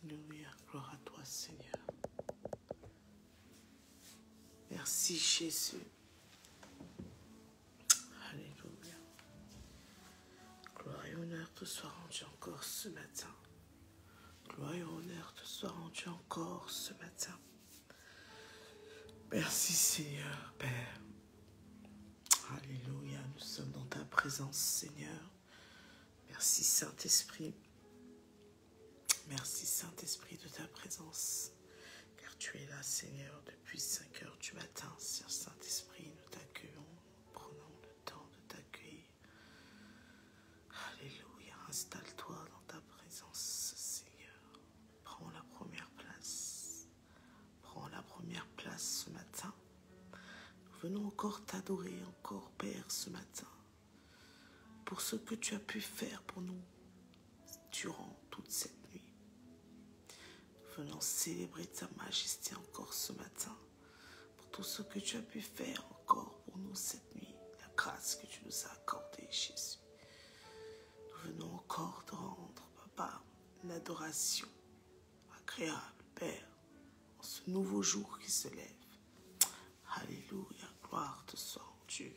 Alléluia, gloire à toi Seigneur. Merci Jésus. Alléluia. Gloire et honneur te soit rendu encore ce matin. Gloire et honneur te soit rendu encore ce matin. Merci Seigneur, Père. Alléluia, nous sommes dans ta présence Seigneur. Merci Saint-Esprit. Merci Saint-Esprit de ta présence. Car tu es là Seigneur depuis 5 heures du matin. Saint-Esprit, nous t'accueillons. Prenons le temps de t'accueillir. Alléluia, installe-toi dans ta présence Seigneur. Prends la première place. Prends la première place ce matin. Nous venons encore t'adorer, encore Père ce matin. Pour ce que tu as pu faire pour nous durant toute cette nuit. Nous venons célébrer ta majesté encore ce matin. Pour tout ce que tu as pu faire encore pour nous cette nuit. La grâce que tu nous as accordée, Jésus. Nous venons encore te rendre, Papa, une adoration agréable, Père, en ce nouveau jour qui se lève. Alléluia, gloire te soit rendue.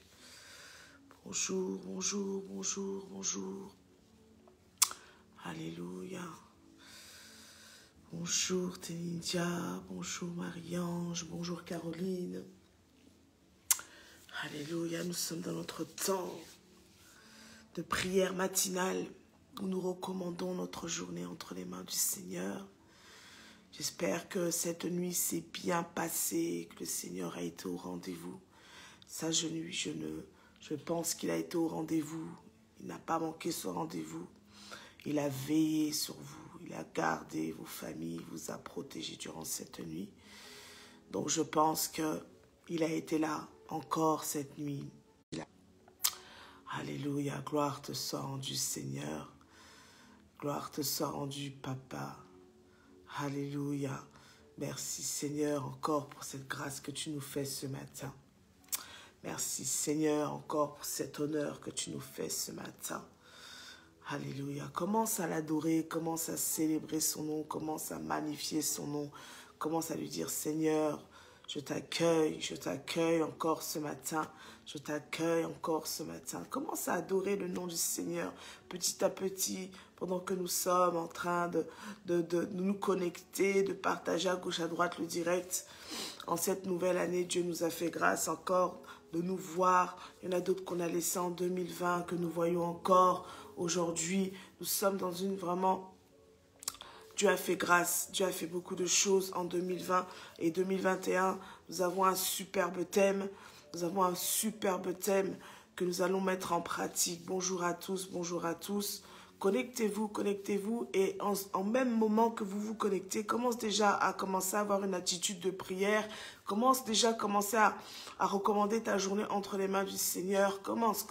Bonjour, bonjour, bonjour, bonjour. Alléluia. Bonjour Ténidia, bonjour Marie-Ange, bonjour Caroline. Alléluia, nous sommes dans notre temps de prière matinale où nous recommandons notre journée entre les mains du Seigneur. J'espère que cette nuit s'est bien passée, que le Seigneur a été au rendez-vous. Ça, je pense qu'il a été au rendez-vous. Il n'a pas manqué ce rendez-vous. Il a veillé sur vous. Il a gardé vos familles, vous a protégés durant cette nuit. Donc je pense qu'il a été là encore cette nuit. Alléluia, gloire te soit rendue Seigneur. Gloire te soit rendue Papa. Alléluia. Merci Seigneur encore pour cette grâce que tu nous fais ce matin. Merci Seigneur encore pour cet honneur que tu nous fais ce matin. Alléluia. Commence à l'adorer, commence à célébrer son nom, commence à magnifier son nom, commence à lui dire Seigneur, je t'accueille encore ce matin, je t'accueille encore ce matin. Commence à adorer le nom du Seigneur petit à petit pendant que nous sommes en train de nous connecter, de partager à gauche à droite le direct. En cette nouvelle année, Dieu nous a fait grâce encore de nous voir. Il y en a d'autres qu'on a laissés en 2020, que nous voyons encore aujourd'hui. Nous sommes dans une vraiment... Dieu a fait grâce, Dieu a fait beaucoup de choses en 2020 et 2021. Nous avons un superbe thème. Nous avons un superbe thème que nous allons mettre en pratique. Bonjour à tous, bonjour à tous. Connectez-vous, connectez-vous et en même moment que vous vous connectez, commence déjà à commencer à avoir une attitude de prière. Commence déjà à commencer à recommander ta journée entre les mains du Seigneur. Commence.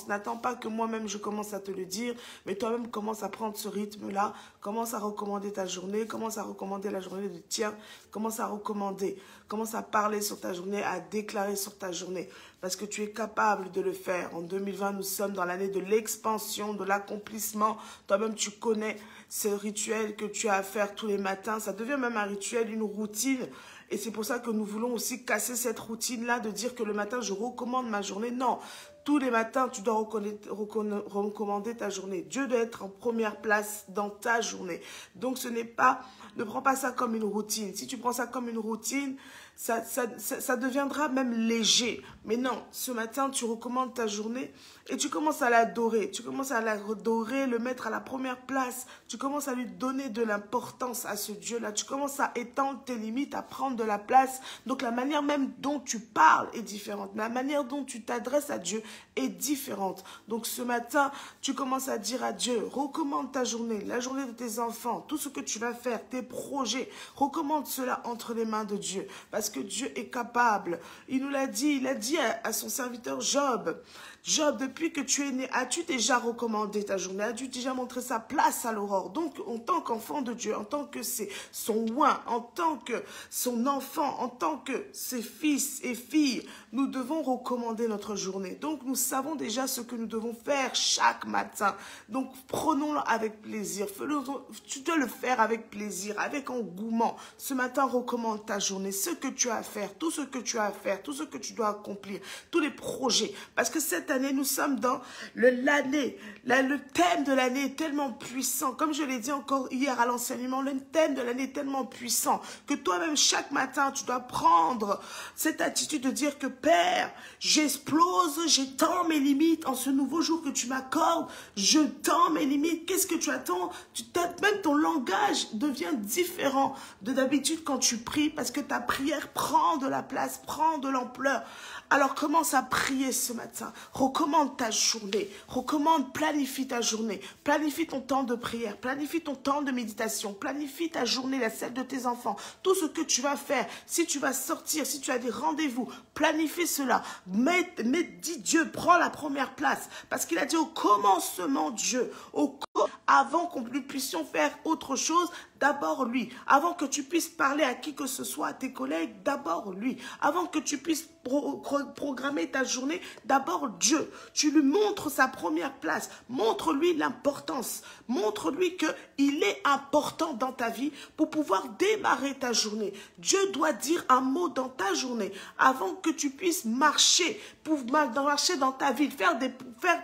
N'attends pas que moi-même je commence à te le dire, mais toi-même commence à prendre ce rythme-là. Commence à recommander ta journée, commence à recommander la journée de tien. Commence à recommander, commence à parler sur ta journée, à déclarer sur ta journée. Parce que tu es capable de le faire. En 2020, nous sommes dans l'année de l'expansion, de l'accomplissement. Toi-même, tu connais ce rituel que tu as à faire tous les matins. Ça devient même un rituel, une routine. Et c'est pour ça que nous voulons aussi casser cette routine-là de dire que le matin, je recommande ma journée. Non, tous les matins, tu dois recommander ta journée. Dieu doit être en première place dans ta journée. Donc, ce n'est pas... Ne prends pas ça comme une routine. Si tu prends ça comme une routine, ça deviendra même léger. Mais non, ce matin, tu recommandes ta journée et tu commences à l'adorer. Tu commences à l'adorer, le mettre à la première place. Tu commences à lui donner de l'importance à ce Dieu-là. Tu commences à étendre tes limites, à prendre de la place. Donc, la manière même dont tu parles est différente. La manière dont tu t'adresses à Dieu est différente. Donc, ce matin, tu commences à dire à Dieu, recommande ta journée, la journée de tes enfants, tout ce que tu vas faire, tes projets. Recommande cela entre les mains de Dieu. Parce que Dieu est capable. Il nous l'a dit, il a dit à son serviteur Job, Job, depuis que tu es né, as-tu déjà recommandé ta journée? As-tu déjà montré sa place à l'aurore? Donc, en tant qu'enfant de Dieu, en tant que c'est son oint, en tant que son enfant, en tant que ses fils et filles, nous devons recommander notre journée. Donc, nous savons déjà ce que nous devons faire chaque matin. Donc, prenons-le avec plaisir. Tu dois le faire avec plaisir, avec engouement. Ce matin, recommande ta journée, ce que tu as à faire, tout ce que tu as à faire, tout ce que tu dois accomplir, tous les projets. Parce que cette année, nous sommes dans l'année. Le thème de l'année est tellement puissant. Comme je l'ai dit encore hier à l'enseignement, le thème de l'année est tellement puissant que toi-même, chaque matin, tu dois prendre cette attitude de dire que Père, j'explose, j'étends mes limites en ce nouveau jour que tu m'accordes. Je tends mes limites. Qu'est-ce que tu attends? Même ton langage devient différent de d'habitude quand tu pries parce que ta prière prend de la place, prend de l'ampleur. Alors commence à prier ce matin. Recommande ta journée. Planifie ta journée. Planifie ton temps de prière. Planifie ton temps de méditation. Planifie ta journée, la celle de tes enfants. Tout ce que tu vas faire. Si tu vas sortir, si tu as des rendez-vous, planifie cela. Dis Dieu, prends la première place. Parce qu'il a dit au commencement Dieu. Avant qu'on puissions faire autre chose, d'abord lui. Avant que tu puisses parler à qui que ce soit, à tes collègues, d'abord lui. Avant que tu puisses programmer ta journée, d'abord Dieu. Tu lui montres sa première place. Montre-lui l'importance. Montre-lui qu'il est important dans ta vie pour pouvoir démarrer ta journée. Dieu doit dire un mot dans ta journée avant que tu puisses marcher, pour marcher dans ta vie, faire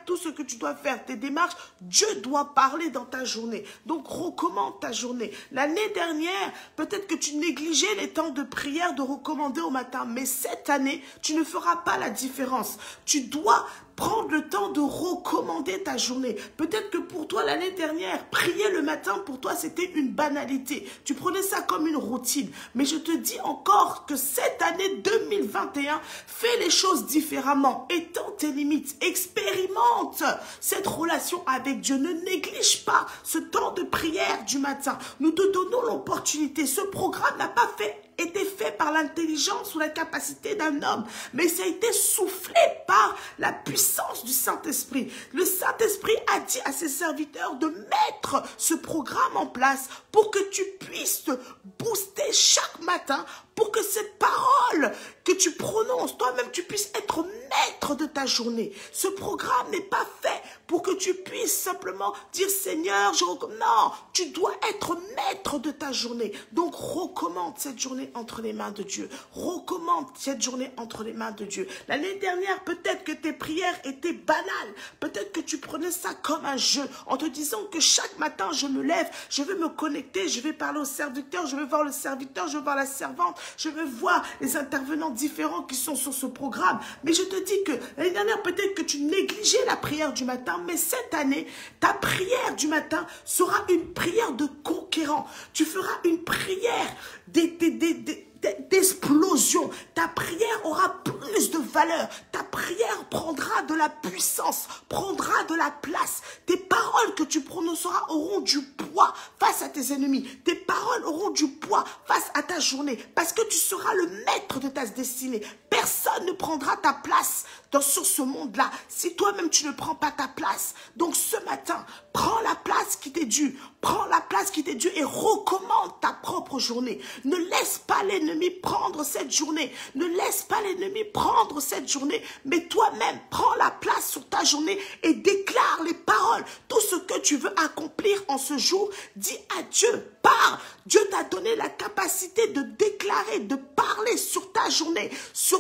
tout ce que tu dois faire, tes démarches. Dieu doit parler dans ta journée. Donc, recommande ta journée. L'année dernière, peut-être que tu négligeais les temps de prière de recommander au matin. Mais cette année, tu ne feras pas la différence. Tu dois prendre le temps de recommander ta journée. Peut-être que pour toi, l'année dernière, prier le matin, pour toi, c'était une banalité. Tu prenais ça comme une routine. Mais je te dis encore que cette année 2021, fais les choses différemment. Étends tes limites. Expérimente cette relation avec Dieu. Ne néglige pas ce temps de prière du matin. Nous te donnons l'opportunité. Ce programme n'a pas été fait par l'intelligence ou la capacité d'un homme, mais ça a été soufflé par la puissance du Saint-Esprit. Le Saint-Esprit a dit à ses serviteurs de mettre ce programme en place pour que tu puisses te booster chaque matin, pour que cette parole que tu prononces, toi-même, tu puisses être maître de ta journée. Ce programme n'est pas fait pour que tu puisses simplement dire « Seigneur, non, tu dois être maître de ta journée. » Donc, recommande cette journée entre les mains de Dieu. Recommande cette journée entre les mains de Dieu. L'année dernière, peut-être que tes prières étaient banales. Peut-être que tu prenais ça comme un jeu en te disant que chaque matin, je me lève, je vais me connecter, je vais parler au serviteur, je vais voir le serviteur, je vais voir la servante, je vais voir les intervenants différents qui sont sur ce programme. Mais je te dis que l'année dernière, peut-être que tu négligeais la prière du matin, mais cette année, ta prière du matin sera une prière de conquérant. Tu feras une prière d'explosion. Ta prière aura plus de valeur. Ta prière prendra de la puissance, prendra de la place. Tes paroles que tu prononceras auront du poids face à tes ennemis. Tes paroles auront du poids face à ta journée parce que tu seras le maître de ta destinée. Personne ne prendra ta place sur ce monde-là si toi-même tu ne prends pas ta place. Donc ce matin, prends la place qui t'est due. Prends la place qui t'est due et recommande ta propre journée. Ne laisse pas l'ennemi prendre cette journée. Ne laisse pas l'ennemi prendre cette journée. Mais toi-même, prends la place sur ta journée et déclare les paroles. Tout ce que tu veux accomplir en ce jour, dis à Dieu. Parle. Dieu t'a donné la capacité de déclarer, de parler sur ta journée, sur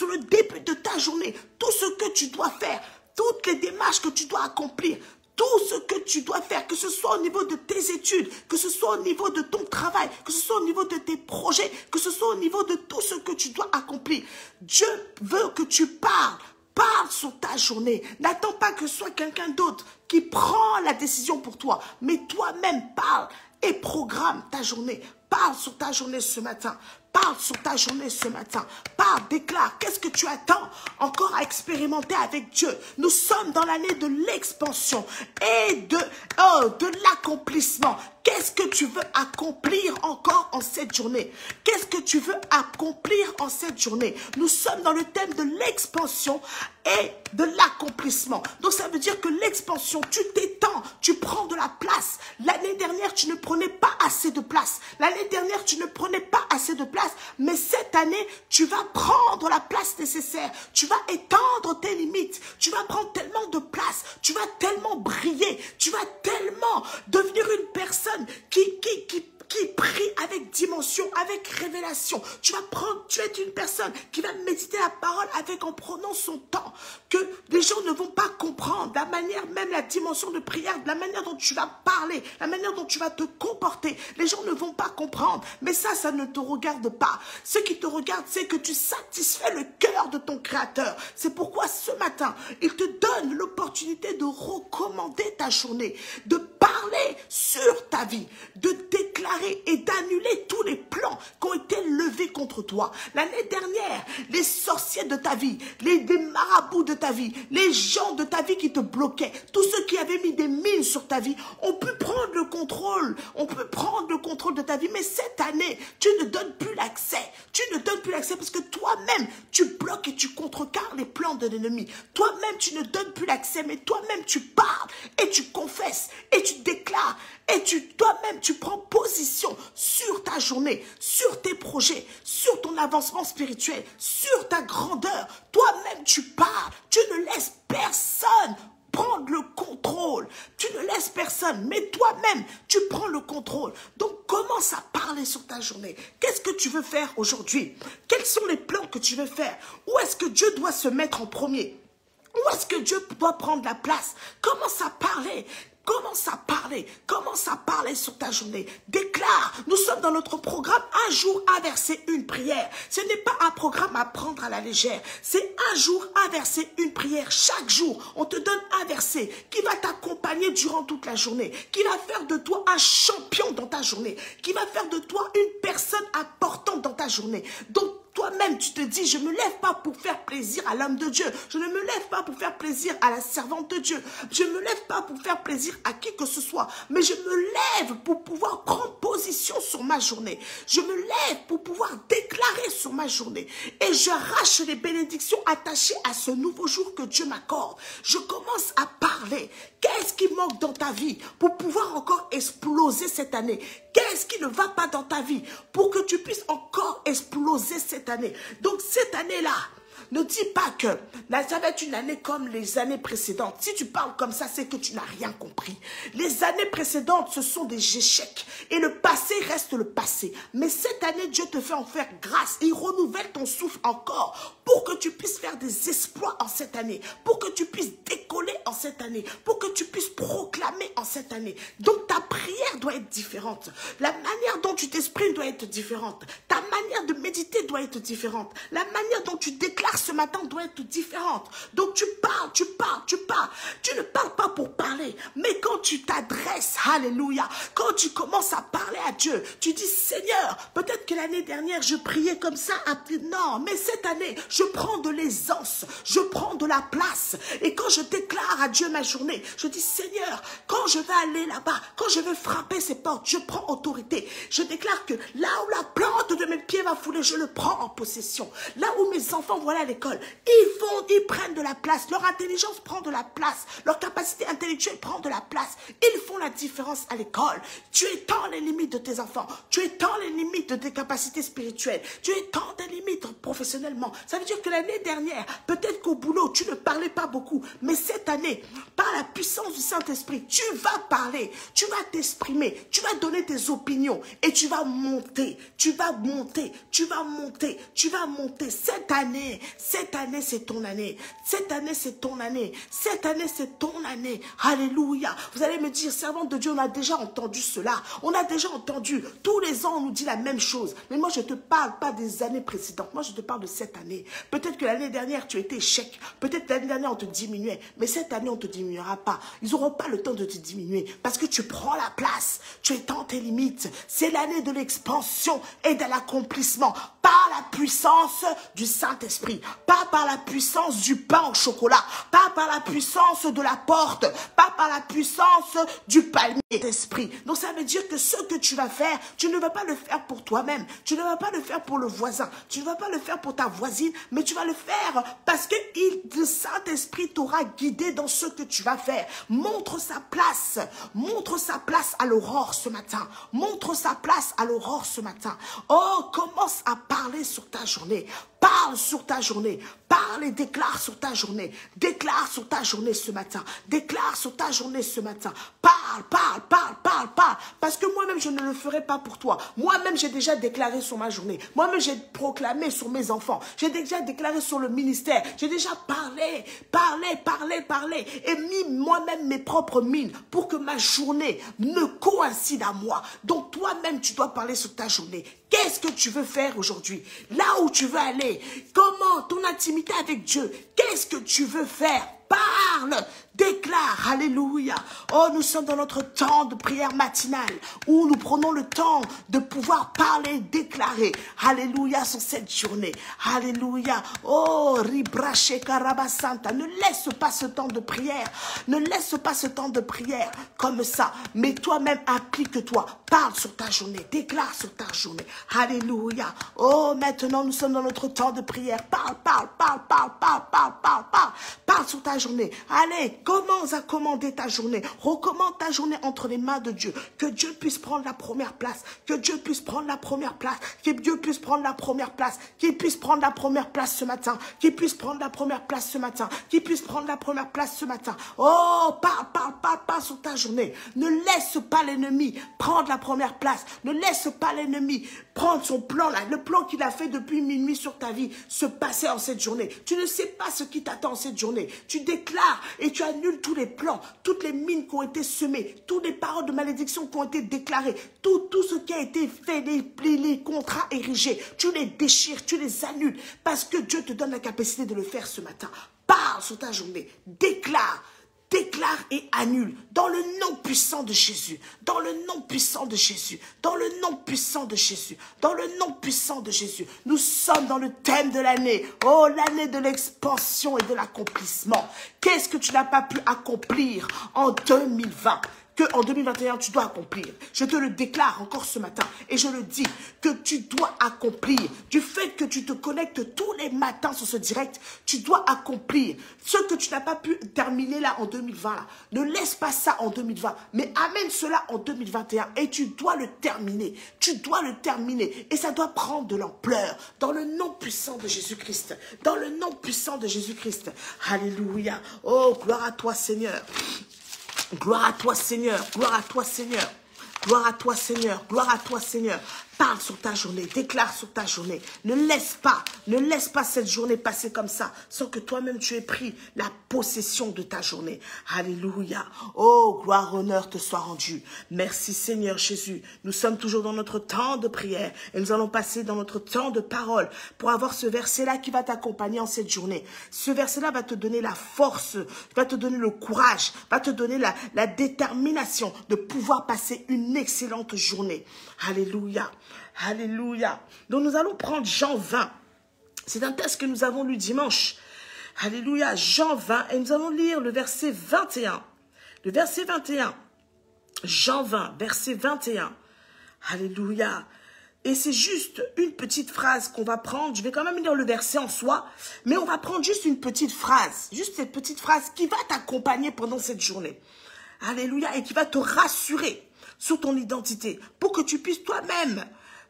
le début de ta journée. Tout ce que tu dois faire, toutes les démarches que tu dois accomplir, tout ce que tu dois faire, que ce soit au niveau de tes études, que ce soit au niveau de ton travail, que ce soit au niveau de tes projets, que ce soit au niveau de tout ce que tu dois accomplir. Dieu veut que tu parles. Parle sur ta journée. N'attends pas que ce soit quelqu'un d'autre qui prend la décision pour toi. Mais toi-même, parle et programme ta journée. Parle sur ta journée ce matin. Parle sur ta journée ce matin. Parle, déclare. Qu'est-ce que tu attends encore à expérimenter avec Dieu? Nous sommes dans l'année de l'expansion et de l'accomplissement. Qu'est-ce que tu veux accomplir encore en cette journée? Qu'est-ce que tu veux accomplir en cette journée? Nous sommes dans le thème de l'expansion et de l'accomplissement. Donc ça veut dire que l'expansion, tu t'étends, tu prends de la place. L'année dernière, tu ne prenais pas assez de place. L'année dernière, tu ne prenais pas assez de place. Mais cette année, tu vas prendre la place nécessaire. Tu vas étendre tes limites. Tu vas prendre tellement de place. Tu vas tellement briller. Tu vas tellement devenir une personne qui prie avec dimension, avec révélation. Tu es une personne qui va méditer la parole en prenant son temps, que les gens ne vont pas comprendre la manière, même la dimension de prière, la manière dont tu vas parler, la manière dont tu vas te comporter. Les gens ne vont pas comprendre, mais ça ne te regarde pas. Ce qui te regarde, c'est que tu satisfais le cœur de ton Créateur. C'est pourquoi ce matin, il te donne l'opportunité de recommander ta journée, de parler sur ta vie, de déclarer et d'annuler tous les plans qui ont été levés contre toi. L'année dernière, les sorciers de ta vie, les marabouts de ta vie, les gens de ta vie qui te bloquaient, tous ceux qui avaient mis des mines sur ta vie, ont pu prendre le contrôle. On peut prendre le contrôle de ta vie. Mais cette année, tu ne donnes plus l'accès. Tu ne donnes plus l'accès parce que toi-même, tu bloques et tu contrecarres les plans de l'ennemi. Toi-même, tu ne donnes plus l'accès, mais toi-même, tu parles et tu confesses et tu déclares et toi-même, tu prends position sur ta journée, sur tes projets, sur ton avancement spirituel, sur ta grandeur. Toi-même, tu parles. Tu ne laisses personne prendre le contrôle. Tu ne laisses personne, mais toi-même, tu prends le contrôle. Donc, commence à parler sur ta journée. Qu'est-ce que tu veux faire aujourd'hui? Quels sont les plans que tu veux faire? Où est-ce que Dieu doit se mettre en premier? Où est-ce que Dieu doit prendre la place? Commence à parler. Commence à parler sur ta journée. Déclare, nous sommes dans notre programme un jour, un verset, une prière. Ce n'est pas un programme à prendre à la légère. C'est un jour, un verset, une prière. Chaque jour, on te donne un verset qui va t'accompagner durant toute la journée, qui va faire de toi un champion dans ta journée, qui va faire de toi une personne importante dans ta journée. Donc, toi-même, tu te dis, je ne me lève pas pour faire plaisir à l'homme de Dieu. Je ne me lève pas pour faire plaisir à la servante de Dieu. Je ne me lève pas pour faire plaisir à qui que ce soit. Mais je me lève pour pouvoir prendre position sur ma journée. Je me lève pour pouvoir déclarer sur ma journée. Et j'arrache les bénédictions attachées à ce nouveau jour que Dieu m'accorde. Je commence à parler. Qu'est-ce qui manque dans ta vie pour pouvoir encore exploser cette année? Qu'est-ce qui ne va pas dans ta vie pour que tu puisses encore exploser cette année? Donc cette année-là, ne dis pas que ça va être une année comme les années précédentes. Si tu parles comme ça, c'est que tu n'as rien compris. Les années précédentes, ce sont des échecs. Et le passé reste le passé. Mais cette année, Dieu te fait en faire grâce. Il renouvelle ton souffle encore pour que tu puisses faire des exploits en cette année. Pour que tu puisses décoller en cette année. Pour que tu puisses proclamer en cette année. Donc ta prière doit être différente. La manière dont tu t'exprimes doit être différente. Ta manière de méditer doit être différente. La manière dont tu déclares ce matin doit être différente. Donc tu parles. Tu ne parles pas pour parler, mais quand tu t'adresses, alléluia, quand tu commences à parler à Dieu, tu dis, Seigneur, peut-être que l'année dernière, je priais comme ça. Non, mais cette année, je prends de l'aisance, je prends de la place. Et quand je déclare à Dieu ma journée, je dis, Seigneur, quand je vais aller là-bas, quand je vais frapper ces portes, je prends autorité. Je déclare que là où la plante de mes pieds va fouler, je le prends en possession. Là où mes enfants vont aller à l'école, ils prennent de la place. Leur intelligence prend de la place. Leur capacité intellectuelle prend de la place. Ils font la différence à l'école. Tu étends les limites de tes enfants. Tu étends les limites de tes capacités spirituelles. Tu étends tes limites professionnellement. Ça veut dire que l'année dernière, peut-être qu'au boulot, tu ne parlais pas beaucoup. Mais cette année, par la puissance du Saint-Esprit, tu vas parler. Tu vas t'exprimer. Tu vas donner tes opinions. Et tu vas monter. Tu vas monter. monter, tu vas monter, tu vas monter. Cette année, c'est ton année. Cette année, c'est ton année. Cette année, c'est ton année. Alléluia. Vous allez me dire, servante de Dieu, on a déjà entendu cela. On a déjà entendu. Tous les ans, on nous dit la même chose. Mais moi, je ne te parle pas des années précédentes. Moi, je te parle de cette année. Peut-être que l'année dernière, tu étais échec. Peut-être que l'année dernière, on te diminuait. Mais cette année, on ne te diminuera pas. Ils n'auront pas le temps de te diminuer. Parce que tu prends la place. Tu étends tes limites. C'est l'année de l'expansion et de l'accomplissement. Par la puissance du Saint-Esprit. Pas par la puissance du pain au chocolat. Pas par la puissance de la porte. Pas par la puissance du palmier d'esprit. Donc ça veut dire que ce que tu vas faire, tu ne vas pas le faire pour toi-même. Tu ne vas pas le faire pour le voisin. Tu ne vas pas le faire pour ta voisine. Mais tu vas le faire parce que le Saint-Esprit t'aura guidé dans ce que tu vas faire. Montre sa place. Montre sa place à l'aurore ce matin. Montre sa place à l'aurore ce matin. Oh, commence à parler sur ta journée. Parle sur ta journée. Parle et déclare sur ta journée. Déclare sur ta journée ce matin. Déclare sur ta journée ce matin. Parle, parle, parle, parle, parle. Parce que moi-même, je ne le ferai pas pour toi. Moi-même, j'ai déjà déclaré sur ma journée. Moi-même, j'ai proclamé sur mes enfants. J'ai déjà déclaré sur le ministère. J'ai déjà parlé, et mis moi-même mes propres mines pour que ma journée ne coïncide à moi. Donc, toi-même, tu dois parler sur ta journée. Qu'est-ce que tu veux faire aujourd'hui? Là où tu veux aller? Comment? Ton intimité avec Dieu. Qu'est-ce que tu veux faire? Parle, déclare, alléluia. Oh, nous sommes dans notre temps de prière matinale où nous prenons le temps de pouvoir parler, déclarer, alléluia, sur cette journée. Alléluia. Oh, ribraché karabasanta. Ne laisse pas ce temps de prière. Ne laisse pas ce temps de prière comme ça. Mais toi-même, applique-toi. Parle sur ta journée. Déclare sur ta journée. Alléluia. Oh, maintenant, nous sommes dans notre temps de prière. Parle, parle, parle, parle, parle, parle, parle, parle. Parle sur ta journée. Allez, commence à commander ta journée. Recommande ta journée entre les mains de Dieu. Que Dieu puisse prendre la première place. Que Dieu puisse prendre la première place. Que Dieu puisse prendre la première place. Qu'il puisse prendre la première place ce matin. Qu'il puisse prendre la première place ce matin. Qu'il puisse prendre la première place ce matin. Oh, parle, parle, parle, parle sur ta journée. Ne laisse pas l'ennemi prendre la première place. Ne laisse pas l'ennemi prendre son plan là. Le plan qu'il a fait depuis minuit sur ta vie se passer en cette journée. Tu ne sais pas ce qui t'attend en cette journée. Tu déclares et tu annules tous les plans, toutes les mines qui ont été semées, toutes les paroles de malédiction qui ont été déclarées, tout ce qui a été fait, les contrats érigés, tu les déchires, tu les annules parce que Dieu te donne la capacité de le faire ce matin. Parle sur ta journée, déclare et annule dans le nom puissant de Jésus, dans le nom puissant de Jésus, dans le nom puissant de Jésus, dans le nom puissant de Jésus. Nous sommes dans le thème de l'année. Oh, l'année de l'expansion et de l'accomplissement. Qu'est-ce que tu n'as pas pu accomplir en 2020? Que en 2021, tu dois accomplir. Je te le déclare encore ce matin et je le dis que tu dois accomplir. Du fait que tu te connectes tous les matins sur ce direct, tu dois accomplir. Ce que tu n'as pas pu terminer là en 2020, là, ne laisse pas ça en 2020, mais amène cela en 2021 et tu dois le terminer. Tu dois le terminer et ça doit prendre de l'ampleur dans le nom puissant de Jésus-Christ. Dans le nom puissant de Jésus-Christ. Alléluia. Oh, gloire à toi Seigneur. Gloire à toi Seigneur, gloire à toi Seigneur, gloire à toi Seigneur, gloire à toi Seigneur. Parle sur ta journée, déclare sur ta journée. Ne laisse pas cette journée passer comme ça, sans que toi-même tu aies pris la possession de ta journée. Alléluia. Oh, gloire, honneur te soit rendu. Merci Seigneur Jésus. Nous sommes toujours dans notre temps de prière et nous allons passer dans notre temps de parole pour avoir ce verset-là qui va t'accompagner en cette journée. Ce verset-là va te donner la force, va te donner le courage, va te donner la détermination de pouvoir passer une excellente journée. Alléluia. Alléluia. Donc nous allons prendre Jean 20. C'est un texte que nous avons lu dimanche. Alléluia. Jean 20. Et nous allons lire le verset 21. Le verset 21. Jean 20, verset 21. Alléluia. Et c'est juste une petite phrase qu'on va prendre. Je vais quand même lire le verset en soi. Mais on va prendre juste une petite phrase. Juste cette petite phrase qui va t'accompagner pendant cette journée. Alléluia. Et qui va te rassurer sur ton identité, pour que tu puisses toi-même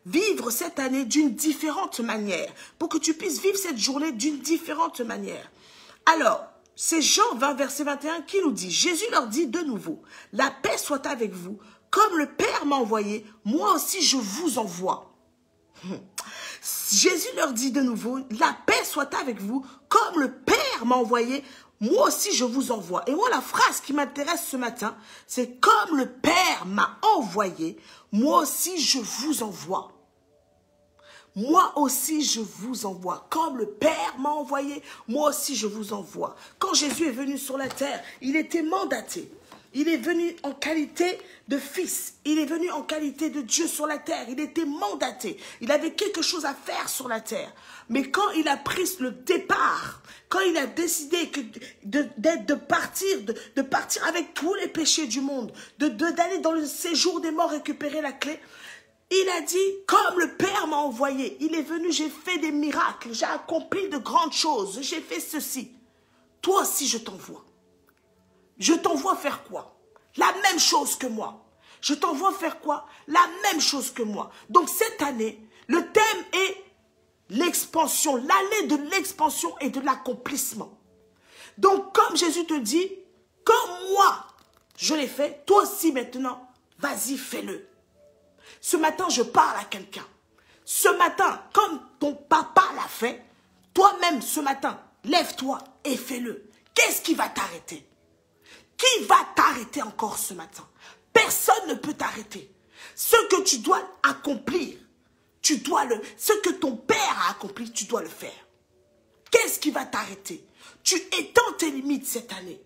vivre cette année d'une différente manière, pour que tu puisses vivre cette journée d'une différente manière. Alors, c'est Jean 20, verset 21 qui nous dit, Jésus leur dit de nouveau, la paix soit avec vous, comme le Père m'a envoyé, moi aussi je vous envoie. Jésus leur dit de nouveau, la paix soit avec vous, comme le Père m'a envoyé, moi aussi je vous envoie. Et moi la phrase qui m'intéresse ce matin, c'est comme le Père m'a envoyé, moi aussi je vous envoie. Moi aussi je vous envoie. Comme le Père m'a envoyé, moi aussi je vous envoie. Quand Jésus est venu sur la terre, il était mandaté. Il est venu en qualité de fils. Il est venu en qualité de Dieu sur la terre. Il était mandaté. Il avait quelque chose à faire sur la terre. Mais quand il a pris le départ, quand il a décidé de partir avec tous les péchés du monde, d'aller dans le séjour des morts récupérer la clé, il a dit, comme le Père m'a envoyé, il est venu, j'ai fait des miracles, j'ai accompli de grandes choses, j'ai fait ceci. Toi aussi, je t'envoie. Je t'envoie faire quoi? La même chose que moi. Je t'envoie faire quoi? La même chose que moi. Donc cette année, le thème est l'expansion, l'année de l'expansion et de l'accomplissement. Donc comme Jésus te dit, comme moi, je l'ai fait, toi aussi maintenant, vas-y, fais-le. Ce matin, je parle à quelqu'un. Ce matin, comme ton papa l'a fait, toi-même ce matin, lève-toi et fais-le. Qu'est-ce qui va t'arrêter? Qui va t'arrêter encore ce matin? Personne ne peut t'arrêter. Ce que tu dois accomplir, ce que ton père a accompli, tu dois le faire. Qu'est-ce qui va t'arrêter? Tu étends tes limites cette année.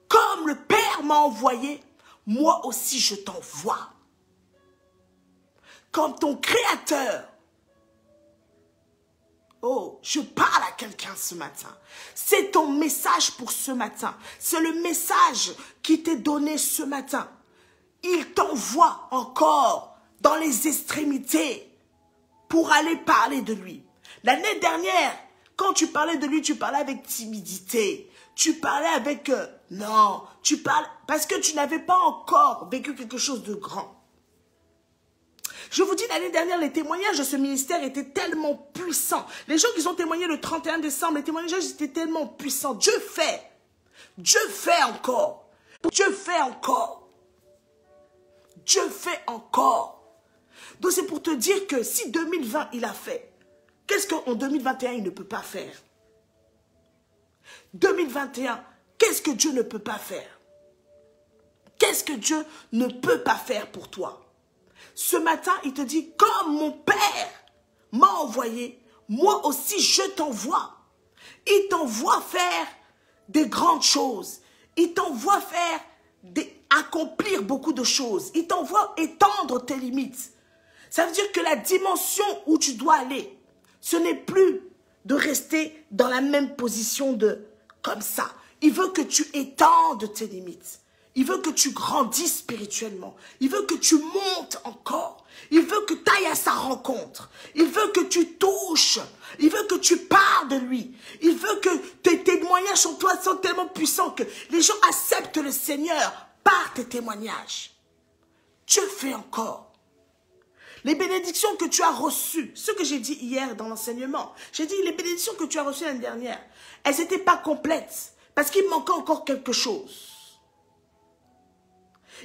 Comme le Père m'a envoyé, moi aussi je t'envoie. Comme ton Créateur. Oh, je parle à quelqu'un ce matin. C'est ton message pour ce matin. C'est le message qui t'est donné ce matin. Il t'envoie encore dans les extrémités pour aller parler de lui. L'année dernière, quand tu parlais de lui, tu parlais avec timidité. Tu parlais avec... non, tu parles parce que tu n'avais pas encore vécu quelque chose de grand. Je vous dis, l'année dernière, les témoignages de ce ministère étaient tellement puissants. Les gens qui ont témoigné le 31 décembre, les témoignages étaient tellement puissants. Dieu fait. Dieu fait encore. Dieu fait encore. Dieu fait encore. Donc c'est pour te dire que si 2020, il a fait, qu'est-ce qu'en 2021, il ne peut pas faire? 2021, qu'est-ce que Dieu ne peut pas faire? Qu'est-ce que Dieu ne peut pas faire pour toi? Ce matin, il te dit, comme mon Père m'a envoyé, moi aussi je t'envoie. Il t'envoie faire des grandes choses. Il t'envoie accomplir beaucoup de choses. Il t'envoie étendre tes limites. Ça veut dire que la dimension où tu dois aller, ce n'est plus de rester dans la même position comme ça. Il veut que tu étendes tes limites. Il veut que tu grandisses spirituellement. Il veut que tu montes encore. Il veut que tu ailles à sa rencontre. Il veut que tu touches. Il veut que tu parles de lui. Il veut que tes témoignages sur toi sont tellement puissants que les gens acceptent le Seigneur par tes témoignages. Dieu fait encore. Les bénédictions que tu as reçues, ce que j'ai dit hier dans l'enseignement, j'ai dit les bénédictions que tu as reçues l'année dernière, elles n'étaient pas complètes parce qu'il manquait encore quelque chose.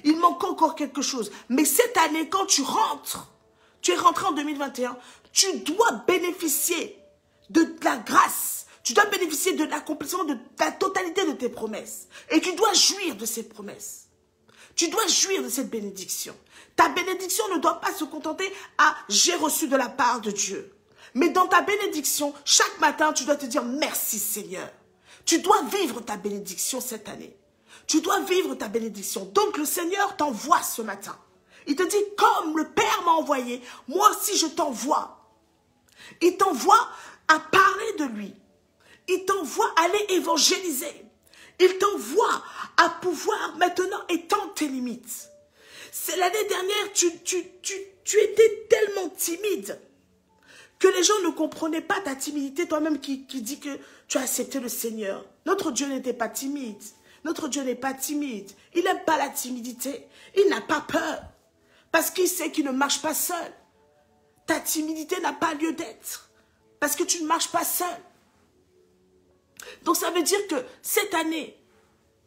Il manque encore quelque chose. Mais cette année, quand tu rentres, tu es rentré en 2021, tu dois bénéficier de la grâce. Tu dois bénéficier de l'accomplissement de la totalité de tes promesses. Et tu dois jouir de ces promesses. Tu dois jouir de cette bénédiction. Ta bénédiction ne doit pas se contenter à « j'ai reçu de la part de Dieu ». Mais dans ta bénédiction, chaque matin, tu dois te dire « merci Seigneur ». Tu dois vivre ta bénédiction cette année. Tu dois vivre ta bénédiction. Donc le Seigneur t'envoie ce matin. Il te dit, comme le Père m'a envoyé, moi aussi je t'envoie. Il t'envoie à parler de lui. Il t'envoie à aller évangéliser. Il t'envoie à pouvoir maintenant étendre tes limites. L'année dernière, tu étais tellement timide que les gens ne comprenaient pas ta timidité. Toi-même qui dis que tu as accepté le Seigneur. Notre Dieu n'était pas timide. Notre Dieu n'est pas timide. Il n'aime pas la timidité. Il n'a pas peur. Parce qu'il sait qu'il ne marche pas seul. Ta timidité n'a pas lieu d'être. Parce que tu ne marches pas seul. Donc ça veut dire que cette année,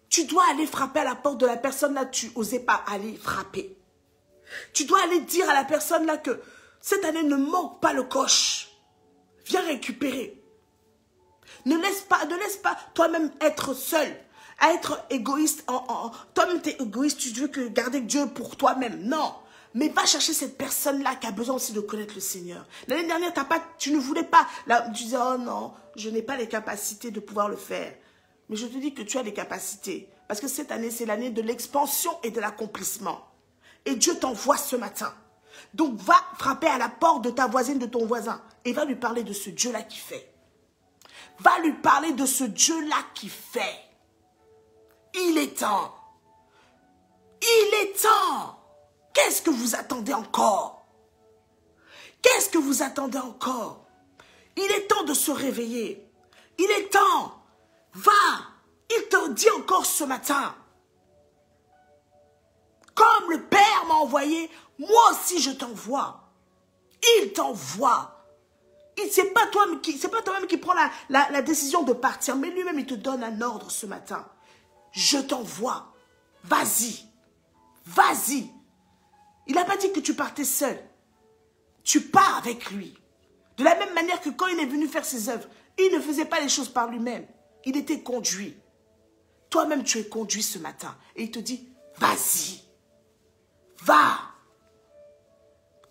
tu dois aller frapper à la porte de la personne là, tu n'osais pas aller frapper. Tu dois aller dire à la personne là que Cette année, ne manque pas le coche. Viens récupérer. Ne laisse pas toi-même être seul, à être égoïste. Toi-même, tu es égoïste, tu veux que garder Dieu pour toi-même. Non. Mais va chercher cette personne-là qui a besoin aussi de connaître le Seigneur. L'année dernière, tu ne voulais pas. Là, tu disais, oh non, je n'ai pas les capacités de pouvoir le faire. Mais je te dis que tu as les capacités. Parce que cette année, c'est l'année de l'expansion et de l'accomplissement. Et Dieu t'envoie ce matin. Donc, va frapper à la porte de ta voisine, de ton voisin. Et va lui parler de ce Dieu-là qui fait. Va lui parler de ce Dieu-là qui fait. Il est temps. Il est temps. Qu'est-ce que vous attendez encore? Qu'est-ce que vous attendez encore? Il est temps de se réveiller. Il est temps. Va. Il te dit encore ce matin. Comme le Père m'a envoyé, moi aussi je t'envoie. Il t'envoie. Ce n'est pas toi-même qui prends la décision de partir, mais lui-même il te donne un ordre ce matin. Je t'envoie. Vas-y. Vas-y. Il n'a pas dit que tu partais seul. Tu pars avec lui. De la même manière que quand il est venu faire ses œuvres, il ne faisait pas les choses par lui-même. Il était conduit. Toi-même, tu es conduit ce matin. Et il te dit, vas-y. Va.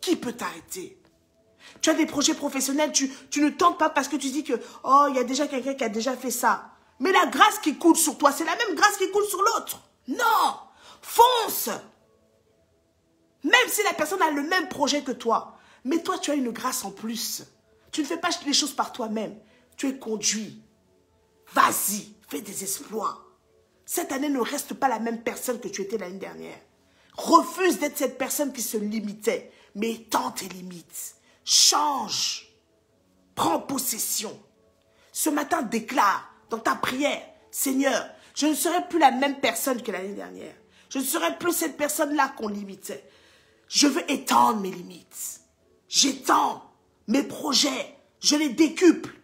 Qui peut t'arrêter? Tu as des projets professionnels, tu ne tentes pas parce que tu dis que, oh, il y a déjà quelqu'un qui a déjà fait ça. Mais la grâce qui coule sur toi, c'est la même grâce qui coule sur l'autre. Non. Fonce. Même si la personne a le même projet que toi, mais toi, tu as une grâce en plus. Tu ne fais pas les choses par toi-même. Tu es conduit. Vas-y, fais des exploits. Cette année ne reste pas la même personne que tu étais l'année dernière. Refuse d'être cette personne qui se limitait, mais étends tes limites. Change. Prends possession. Ce matin, déclare dans ta prière, Seigneur, je ne serai plus la même personne que l'année dernière. Je ne serai plus cette personne-là qu'on limitait. Je veux étendre mes limites. J'étends mes projets. Je les décuple.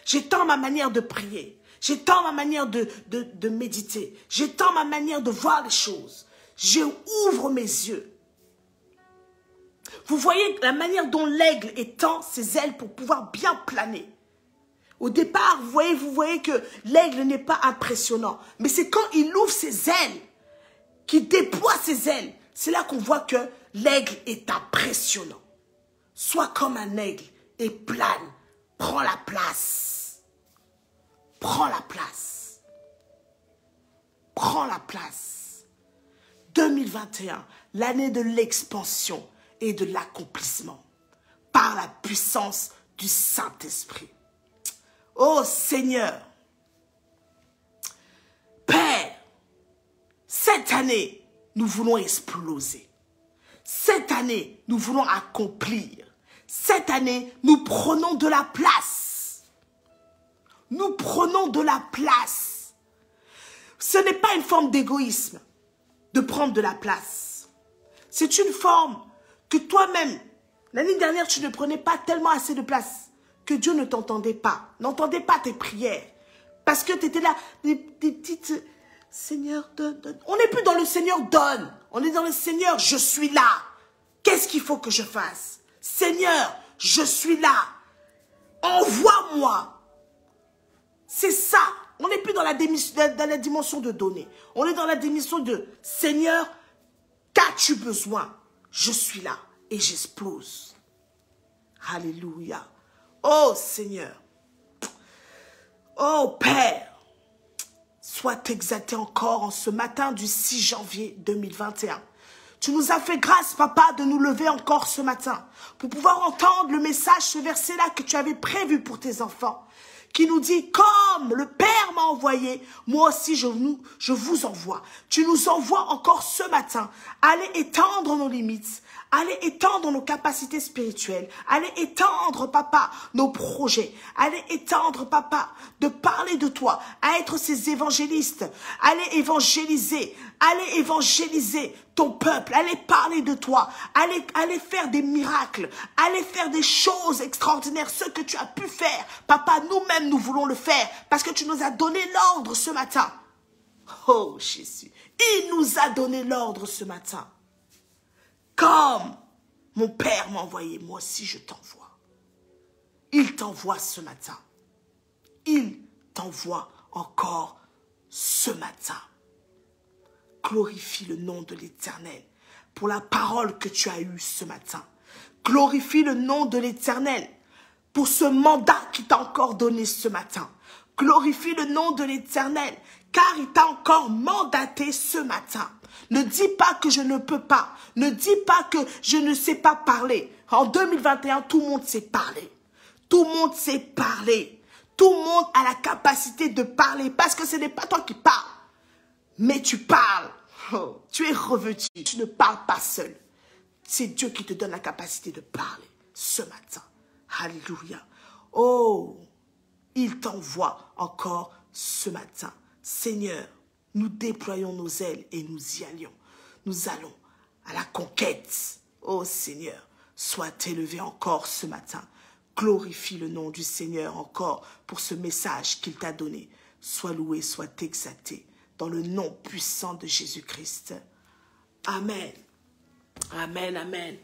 J'étends ma manière de prier. J'étends ma manière de méditer. J'étends ma manière de voir les choses. J'ouvre mes yeux. Vous voyez la manière dont l'aigle étend ses ailes pour pouvoir bien planer. Au départ, vous voyez que l'aigle n'est pas impressionnant. Mais c'est quand il ouvre ses ailes, qu'il déploie ses ailes, c'est là qu'on voit que l'aigle est impressionnant. Sois comme un aigle et plane. Prends la place. Prends la place. Prends la place. 2021, l'année de l'expansion et de l'accomplissement par la puissance du Saint-Esprit. Oh Seigneur, Père, cette année, nous voulons exploser. Cette année, nous voulons accomplir. Cette année, nous prenons de la place. Nous prenons de la place. Ce n'est pas une forme d'égoïsme de prendre de la place. C'est une forme que toi-même, l'année dernière, tu ne prenais pas tellement assez de place que Dieu ne t'entendait pas, n'entendait pas tes prières. Parce que tu étais là, des petites... Seigneur, donne, donne. On n'est plus dans le Seigneur, donne. On est dans le Seigneur, je suis là. Qu'est-ce qu'il faut que je fasse? Seigneur, je suis là. Envoie-moi. C'est ça. On n'est plus dans la dimension de donner. On est dans la dimension de Seigneur, qu'as-tu besoin? Je suis là et j'explose. Alléluia. Oh Seigneur. Oh Père. Sois exalté encore en ce matin du 6 janvier 2021. Tu nous as fait grâce, Papa, de nous lever encore ce matin pour pouvoir entendre le message, ce verset-là que tu avais prévu pour tes enfants, qui nous dit, comme le Père m'a envoyé, moi aussi je vous envoie. Tu nous envoies encore ce matin. Allez étendre nos limites. Allez étendre nos capacités spirituelles. Allez étendre, Papa, nos projets. Allez étendre, Papa, de parler de toi, à être ces évangélistes. Allez évangéliser. Allez évangéliser ton peuple. Allez parler de toi. Allez faire des miracles. Allez faire des choses extraordinaires. Ce que tu as pu faire. Papa, nous-mêmes, nous voulons le faire. Parce que tu nous as donné l'ordre ce matin. Oh, Jésus. Il nous a donné l'ordre ce matin. Comme Mon Père m'a envoyé, moi aussi je t'envoie. Il t'envoie ce matin. Il t'envoie encore ce matin. Glorifie le nom de l'Éternel pour la parole que tu as eue ce matin. Glorifie le nom de l'Éternel pour ce mandat qu'il t'a encore donné ce matin. Glorifie le nom de l'Éternel car il t'a encore mandaté ce matin. Ne dis pas que je ne peux pas. Ne dis pas que je ne sais pas parler. En 2021, tout le monde sait parler. Tout le monde sait parler. Tout le monde a la capacité de parler parce que ce n'est pas toi qui parles. Mais tu parles. Oh, tu es revêtu. Tu ne parles pas seul. C'est Dieu qui te donne la capacité de parler ce matin. Alléluia. Oh, il t'envoie encore ce matin. Seigneur, nous déployons nos ailes et nous y allions. Nous allons à la conquête. Oh Seigneur, sois élevé encore ce matin. Glorifie le nom du Seigneur encore pour ce message qu'il t'a donné. Sois loué, sois exalté dans le nom puissant de Jésus-Christ. Amen. Amen, amen.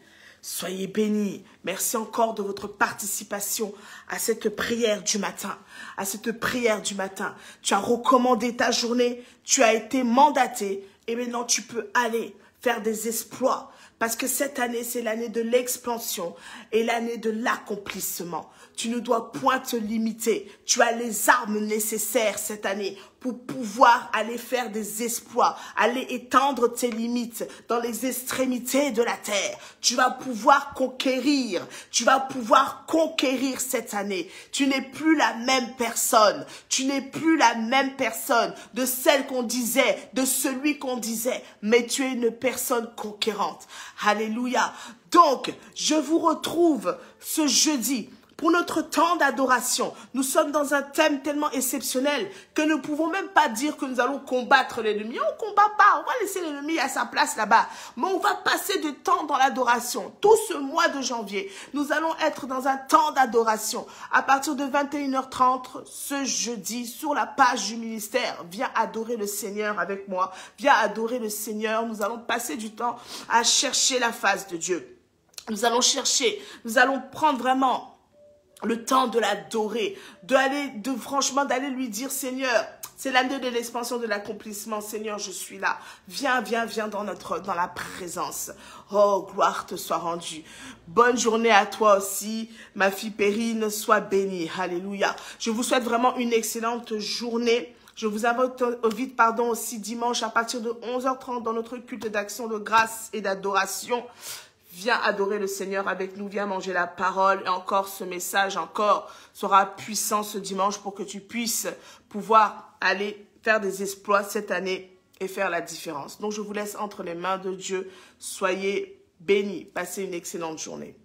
Soyez bénis. Merci encore de votre participation à cette prière du matin. À cette prière du matin. Tu as recommandé ta journée, tu as été mandaté et maintenant tu peux aller faire des exploits. Parce que cette année, c'est l'année de l'expansion et l'année de l'accomplissement. Tu ne dois point te limiter. Tu as les armes nécessaires cette année pour pouvoir aller faire des exploits, aller étendre tes limites dans les extrémités de la terre. Tu vas pouvoir conquérir. Tu vas pouvoir conquérir cette année. Tu n'es plus la même personne. Tu n'es plus la même personne de celle qu'on disait, de celui qu'on disait. Mais tu es une personne conquérante. Alléluia. Donc, je vous retrouve ce jeudi pour notre temps d'adoration. Nous sommes dans un thème tellement exceptionnel que nous ne pouvons même pas dire que nous allons combattre l'ennemi. On ne combat pas, on va laisser l'ennemi à sa place là-bas. Mais on va passer du temps dans l'adoration. Tout ce mois de janvier, nous allons être dans un temps d'adoration. À partir de 21h30, ce jeudi, sur la page du ministère, viens adorer le Seigneur avec moi. Viens adorer le Seigneur. Nous allons passer du temps à chercher la face de Dieu. Nous allons chercher, nous allons prendre vraiment le temps de l'adorer, franchement d'aller lui dire, Seigneur, c'est l'année de l'expansion, de l'accomplissement. Seigneur, je suis là. Viens, viens, viens dans la présence. Oh, gloire te soit rendue. Bonne journée à toi aussi, ma fille Perrine, sois bénie. Alléluia. Je vous souhaite vraiment une excellente journée. Je vous invite aussi dimanche à partir de 11h30 dans notre culte d'action de grâce et d'adoration. Viens adorer le Seigneur avec nous, viens manger la parole. Et encore, ce message sera puissant ce dimanche pour que tu puisses pouvoir aller faire des exploits cette année et faire la différence. Donc, je vous laisse entre les mains de Dieu. Soyez bénis. Passez une excellente journée.